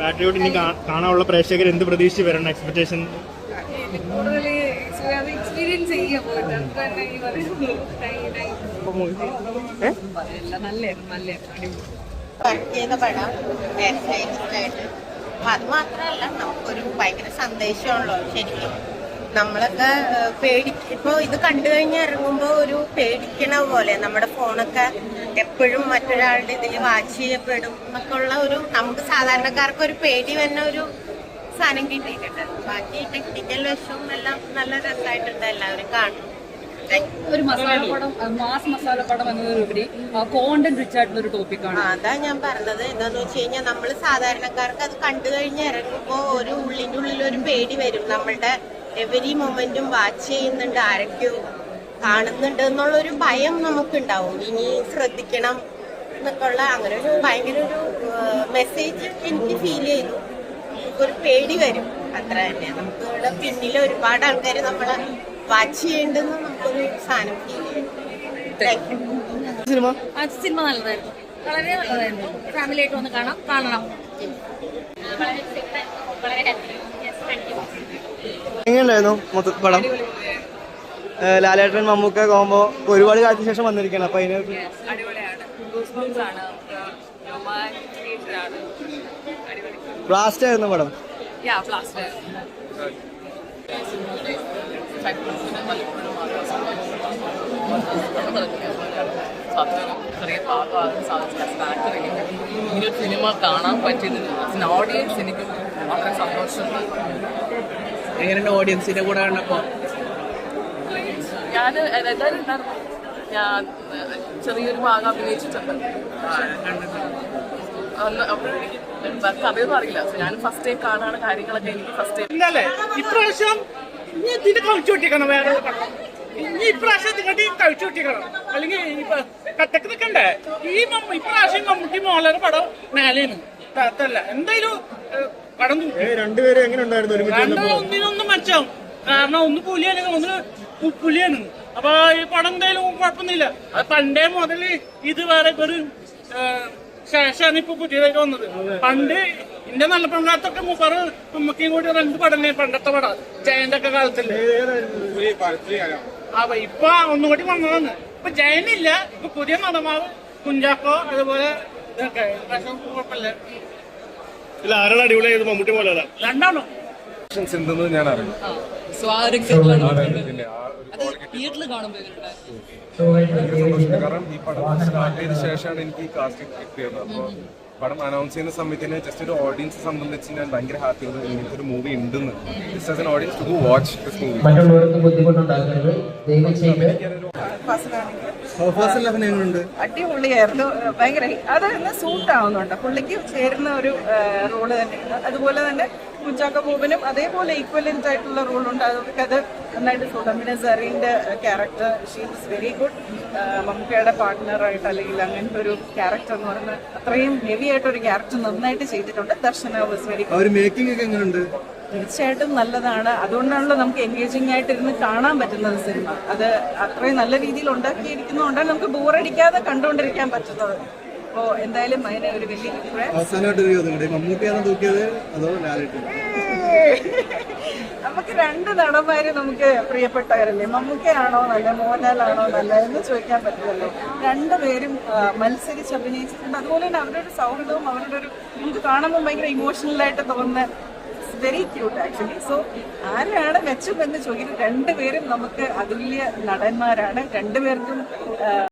Patriot ഇനി കാണാനുള്ള പ്രേക്ഷകർ എന്ത് പ്രതീക്ഷിച്ച് വരണം? എക്സ്പെക്ടേഷൻ എക്സ്പീരിയൻസ് ചെയ്യാൻ വർക്ക് ചെയ്ത പടം ഇഷ്ടമായിട്ട്. അത് മാത്രമല്ല, നമുക്കൊരു ഭയങ്കര സന്ദേശമുള്ളൂ. ശരിക്കും നമ്മളൊക്കെ ഇപ്പൊ ഇത് കണ്ടു കഴിഞ്ഞാൽ ഇറങ്ങുമ്പോൾ ഒരു പേടിക്കണ പോലെ നമ്മുടെ ഫോണൊക്കെ എപ്പോഴും മറ്റൊരാളുടെ ഇതിൽ വാച്ച് ചെയ്യപ്പെടും എന്നൊക്കെ ഉള്ള ഒരു നമുക്ക് സാധാരണക്കാർക്ക് ഒരു പേടി വന്ന ഒരു സാധനം കിട്ടിയിട്ടുണ്ട്. ബാക്കി ടെക്നിക്കൽ വശവും എല്ലാം നല്ല രസമായിട്ടുണ്ട്. എല്ലാവരും കാണും. ഒരു മസാല പടം, മാസ് മസാല പടം എന്നതിലുപരി കോണ്ടന്റ് റിച്ച് ആയിട്ടുള്ള ഒരു ടോപ്പിക്കാണ്. അതാ ഞാൻ പറഞ്ഞത്. എന്താന്ന് വെച്ച് കഴിഞ്ഞാൽ നമ്മൾ സാധാരണക്കാർക്ക് അത് കണ്ടു കഴിഞ്ഞ് ഇറങ്ങുമ്പോൾ ഒരു ഉള്ളിൻ്റെ ഉള്ളിൽ ഒരു പേടി വരും. നമ്മളുടെ എവരി മൊമെന്റും വാച്ച് ചെയ്യുന്നുണ്ട്, ആരൊക്കെയോ കാണുന്നുണ്ട് എന്നുള്ളൊരു ഭയം നമുക്കുണ്ടാവും. ഇനി ശ്രദ്ധിക്കണം എന്നൊക്കെ ഉള്ള അങ്ങനെ ഒരു ഭയങ്കര ഒരു മെസ്സേജ് എനിക്ക് ഫീൽ ചെയ്തു. നമുക്കൊരു പേടി വരും, അത്ര തന്നെ. നമുക്ക് ഇവിടെ പിന്നിൽ ഒരുപാട് ആൾക്കാർ നമ്മളെ വാച്ച് ചെയ്യേണ്ടെന്ന് നമുക്കൊരു സാധനം ഫീൽ ചെയ്യും. സിനിമ നല്ലതായിരുന്നു, വളരെ നല്ലതായിരുന്നു. ഫാമിലി ആയിട്ട് വന്ന് കാണണം. എങ്ങനെയുണ്ടായിരുന്നു പടം? ലാലേട്ടൻ മമ്മൂക്ക കോമ്പോ ഒരുപാട് കാലത്തിന് ശേഷം വന്നിരിക്കണം. അപ്പൊ അതിന് ബ്ലാസ്റ്റ് ആയിരുന്നു പടം. ഇങ്ങനൊരു സിനിമ കാണാൻ പറ്റിയത് ഓഡിയൻസ് എനിക്ക് വളരെ സന്തോഷമുണ്ട്. എങ്ങനെയുണ്ട് ഓഡിയൻസിന്റെ കൂടെ കണ്ടപ്പോ? ഞാൻ എല്ലാവരും ഉണ്ടായിരുന്നു. ഞാൻ ചെറിയൊരു ഭാഗം അഭിനയിച്ചിട്ടുണ്ട്. അപ്പോഴെനിക്ക് കഥയൊന്നും അറിയില്ല. ഞാൻ ഫസ്റ്റ് ടൈം കാണാണ് കാര്യങ്ങളൊക്കെ. എനിക്ക് ഫസ്റ്റ് ടൈം ഇപ്രാവശ്യം ഇതിന്റെ കഴിച്ചു പൊട്ടിക്കണം. വേറെ ഇപ്രാവശ്യം ഇതിന്റെ കഴിച്ചു പൊട്ടിക്കണം. അല്ലെങ്കിൽ കട്ടക്ക് നിൽക്കണ്ടേ? ഇപ്രാവശ്യം മമ്മൂട്ടി മോഹൻലാലിന്റെ പടം മേലെയാണ്. അതല്ല എന്തായാലും പടം രണ്ടുപേരും എങ്ങനെ ഉണ്ടായിരുന്നു? ഒന്നിനൊന്നും മെച്ചം. കാരണം ഒന്ന് പുലിയാണ്, ഒന്ന് പുലിയാണ്. അപ്പൊ ഈ പടം എന്തായാലും കുഴപ്പമൊന്നുമില്ല. അത് പണ്ടേ മുതൽ ഇത് വേറെ ഒരു ശേഷമാണ് ഇപ്പൊ പുതിയതായിട്ട് വന്നത്. പണ്ട് എന്റെ നല്ല പങ്കാത്തൊക്കെ മുപ്പറ് മമ്മൂക്കയും കൂടി രണ്ട് പടന്നെ പണ്ടത്തെ പടം ജയന്റെ ഒക്കെ കാലത്തല്ലേ. അപ്പൊ ഇപ്പൊ ഒന്നുകൂടി വന്നതാണ്. ഇപ്പൊ ജയനില്ല, ഇപ്പൊ പുതിയ നടന്മാർ കുഞ്ചാക്കോ അതുപോലെ ഇതൊക്കെ. കുഴപ്പമില്ല. ആരാണ് അടിപൊളിയായത്? മമ്മൂട്ടി പോലെ രണ്ടാണോ ഞാൻ അറിയാം. കാരണം ഈ പടം സ്റ്റാർട്ട് ചെയ്ത ശേഷമാണ് എനിക്ക് ഈ കാസ്റ്റിംഗ് കിട്ടിയത്. അപ്പോൾ പടം അനൗൺസ് ചെയ്യുന്ന സമയത്ത് ജസ്റ്റ് ഒരു ഓഡിയൻസ് സംബന്ധിച്ച് ഞാൻ ഭയങ്കര ഹാപ്പിയാണ് ഇങ്ങനത്തെ ഒരു മൂവി ഉണ്ടെന്ന്. Just as an audience to watch this movie. അടിപൊളിയായിരുന്നു, ഭയങ്കര അത് സൂട്ട് ആവുന്നുണ്ട്. പുള്ളിക്ക് ചേരുന്ന ഒരു റോള് തന്നെയാണ്. അതുപോലെ തന്നെ കുഞ്ചാക്കോ ബോബനും അതേപോലെ ഈക്വലന്റ് ആയിട്ടുള്ള റോളുണ്ട്. അവർക്കത് നന്നായിട്ട് സൂട്ട്. പിന്നെ സെറീൻ്റെ character she is very good. മമ്മൂക്കയുടെ പാർട്ട്ണറായിട്ട് അല്ലെങ്കിൽ അങ്ങനത്തെ ഒരു ക്യാരക്ടർ എന്ന് പറയുന്നത് അത്രയും ഹെവി ആയിട്ടൊരു ക്യാരക്ടർ നന്നായിട്ട് ചെയ്തിട്ടുണ്ട്. ദർശന വാസ് വെരി ഗുഡ്. മേക്കിംഗ് ഒക്കെ എങ്ങനെയുണ്ട്? തീർച്ചയായിട്ടും നല്ലതാണ്. അതുകൊണ്ടാണല്ലോ നമുക്ക് എൻഗേജിങ് ആയിട്ടിരുന്ന് കാണാൻ പറ്റുന്നത് സിനിമ. അത് അത്രയും നല്ല രീതിയിൽ ഉണ്ടാക്കിയിരിക്കുന്നതുകൊണ്ടാണ് നമുക്ക് ബോറടിക്കാതെ കണ്ടുകൊണ്ടിരിക്കാൻ പറ്റുന്നത്. അപ്പോൾ എന്തായാലും അതിന് ഒരു വലിയ നമുക്ക് രണ്ട് നടന്മാര് നമുക്ക് പ്രിയപ്പെട്ടവരല്ലേ. മമ്മൂക്കയാണോ നല്ല, മോഹൻലാലാണോ നല്ല എന്ന് ചോദിക്കാൻ പറ്റില്ലല്ലോ. രണ്ടുപേരും മത്സരിച്ച് അഭിനയിച്ചിട്ടുണ്ട്. അതുപോലെ തന്നെ അവരുടെ ഒരു സൗഹൃദവും അവരുടെ ഒരു നമുക്ക് കാണുമ്പോൾ ഭയങ്കര ഇമോഷണലായിട്ട് തോന്നുന്ന വെരി ക്യൂട്ട് ആക്ച്വലി. സോ ആരാണ് മെച്ചം എന്ന് ചോദിക്കുന്നത്? രണ്ടുപേരും നമുക്ക് അതുല്യ നടന്മാരാണ്. രണ്ടുപേർക്കും